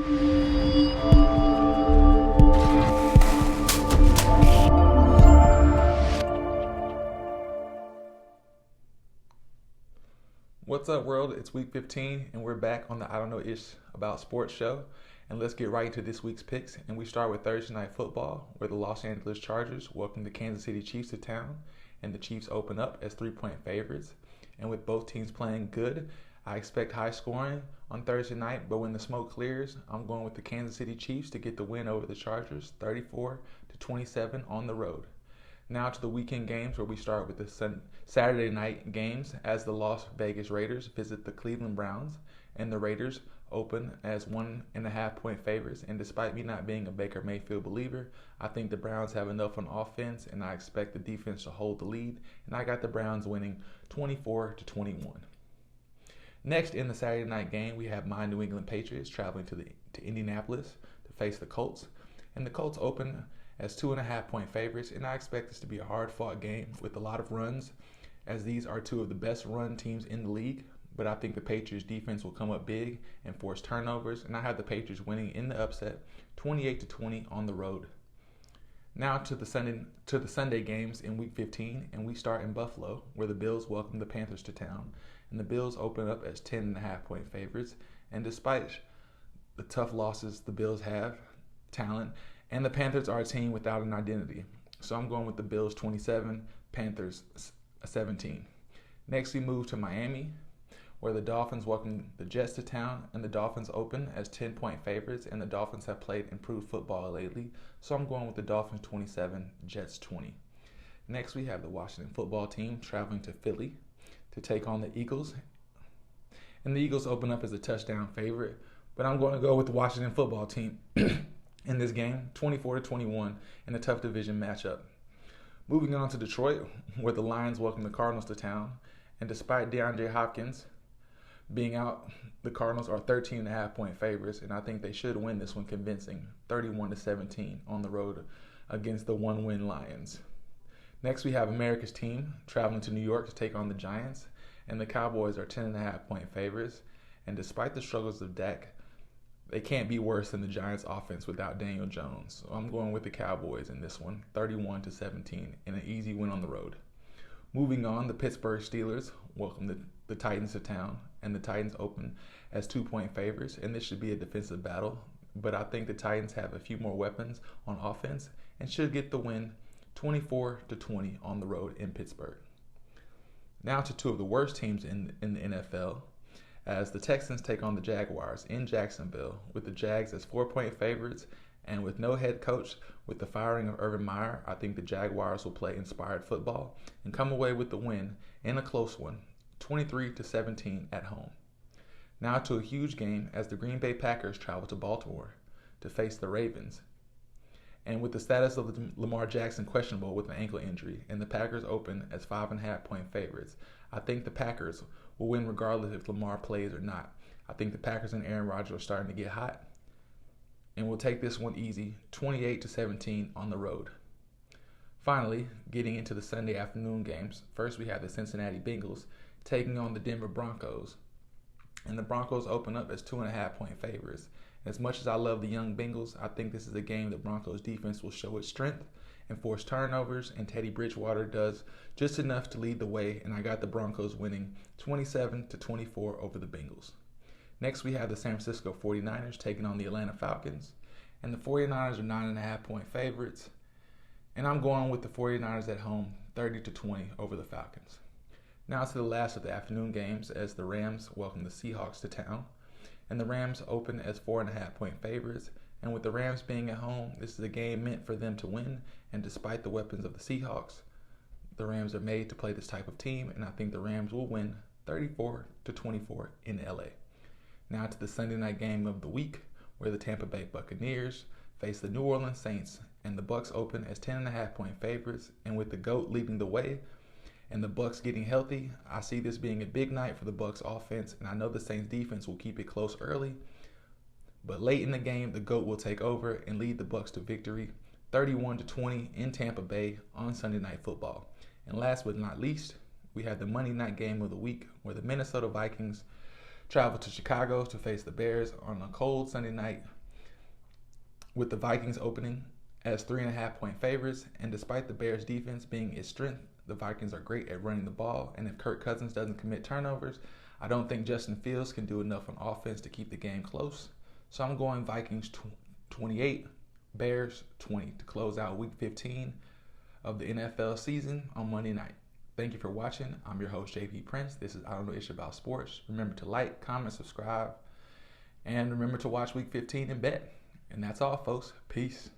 What's up, world? It's week 15, and we're back on the I Don't Know Ish About Sports show. And let's get right into this week's picks. And we start with Thursday Night Football, where the Los Angeles Chargers welcome the Kansas City Chiefs to town, and the Chiefs open up as 3-point favorites. And with both teams playing good, I expect high scoring on Thursday night, but when the smoke clears, I'm going with the Kansas City Chiefs to get the win over the Chargers, 34-27 on the road. Now to the weekend games, where we start with the Saturday night games as the Las Vegas Raiders visit the Cleveland Browns, and the Raiders open as 1.5-point favorites. And despite me not being a Baker Mayfield believer, I think the Browns have enough on offense, and I expect the defense to hold the lead, and I got the Browns winning 24-21. Next, in the Saturday night game, we have my New England Patriots traveling to Indianapolis to face the Colts, and the Colts open as 2.5-point favorites, and I expect this to be a hard-fought game with a lot of runs, as these are two of the best run teams in the league. But I think the Patriots defense will come up big and force turnovers, and I have the Patriots winning in the upset, 28-20 on the road. Now to the Sunday games in Week 15, and we start in Buffalo, where the Bills welcome the Panthers to town, and the Bills open up as 10.5-point favorites. And despite the tough losses the Bills have, talent, and the Panthers are a team without an identity. So I'm going with the Bills 27, Panthers 17. Next, we move to Miami, where the Dolphins welcome the Jets to town, and the Dolphins open as 10-point favorites, and the Dolphins have played improved football lately. So I'm going with the Dolphins 27, Jets 20. Next, we have the Washington football team traveling to Philly to take on the Eagles. And the Eagles open up as a touchdown favorite, but I'm going to go with the Washington football team in this game, 24-21, in a tough division matchup. Moving on to Detroit, where the Lions welcome the Cardinals to town, and despite DeAndre Hopkins being out, the Cardinals are 13.5-point favorites, and I think they should win this one convincing, 31-17 on the road against the one-win Lions. Next, we have America's team traveling to New York to take on the Giants, and the Cowboys are 10.5-point favorites, and despite the struggles of Dak, they can't be worse than the Giants' offense without Daniel Jones. So I'm going with the Cowboys in this one, 31-17, in an easy win on the road. Moving on, the Pittsburgh Steelers welcome the Titans to town, and the Titans open as 2-point favorites, and this should be a defensive battle. But I think the Titans have a few more weapons on offense and should get the win, 24-20 on the road in Pittsburgh. Now to two of the worst teams in the NFL, as the Texans take on the Jaguars in Jacksonville, with the Jags as 4-point favorites, and with no head coach with the firing of Urban Meyer, I think the Jaguars will play inspired football and come away with the win in a close one, 23-17 at home. Now to a huge game as the Green Bay Packers travel to Baltimore to face the Ravens. And with the status of Lamar Jackson questionable with an ankle injury, and the Packers open as 5.5-point favorites, I think the Packers will win regardless if Lamar plays or not. I think the Packers and Aaron Rodgers are starting to get hot, and we'll take this one easy, 28-17 on the road. Finally, getting into the Sunday afternoon games, first we have the Cincinnati Bengals taking on the Denver Broncos, and the Broncos open up as 2.5-point favorites. As much as I love the young Bengals, I think this is a game the Broncos defense will show its strength and force turnovers, and Teddy Bridgewater does just enough to lead the way, and I got the Broncos winning 27-24 over the Bengals. Next, we have the San Francisco 49ers taking on the Atlanta Falcons, and the 49ers are 9.5-point favorites, and I'm going with the 49ers at home, 30-20 over the Falcons. Now to the last of the afternoon games, as the Rams welcome the Seahawks to town, and the Rams open as 4.5-point favorites. And with the Rams being at home, this is a game meant for them to win. And despite the weapons of the Seahawks, the Rams are made to play this type of team, and I think the Rams will win 34-24 in LA. Now to the Sunday night game of the week, where the Tampa Bay Buccaneers face the New Orleans Saints, and the Bucs open as 10.5-point favorites. And with the GOAT leading the way and the Bucs getting healthy, I see this being a big night for the Bucs offense, and I know the Saints defense will keep it close early. But late in the game, the GOAT will take over and lead the Bucs to victory, 31-20 in Tampa Bay on Sunday Night Football. And last but not least, we have the Monday night game of the week, where the Minnesota Vikings travel to Chicago to face the Bears on a cold Sunday night, with the Vikings opening as 3.5-point favorites. And despite the Bears' defense being its strength, the Vikings are great at running the ball. And if Kirk Cousins doesn't commit turnovers, I don't think Justin Fields can do enough on offense to keep the game close. So I'm going Vikings 28, Bears 20 to close out Week 15 of the NFL season on Monday night. Thank you for watching. I'm your host, JP Prince. This is I Don't Know Ish About Sports. Remember to like, comment, subscribe, and remember to watch Week 15 and bet. And that's all, folks. Peace.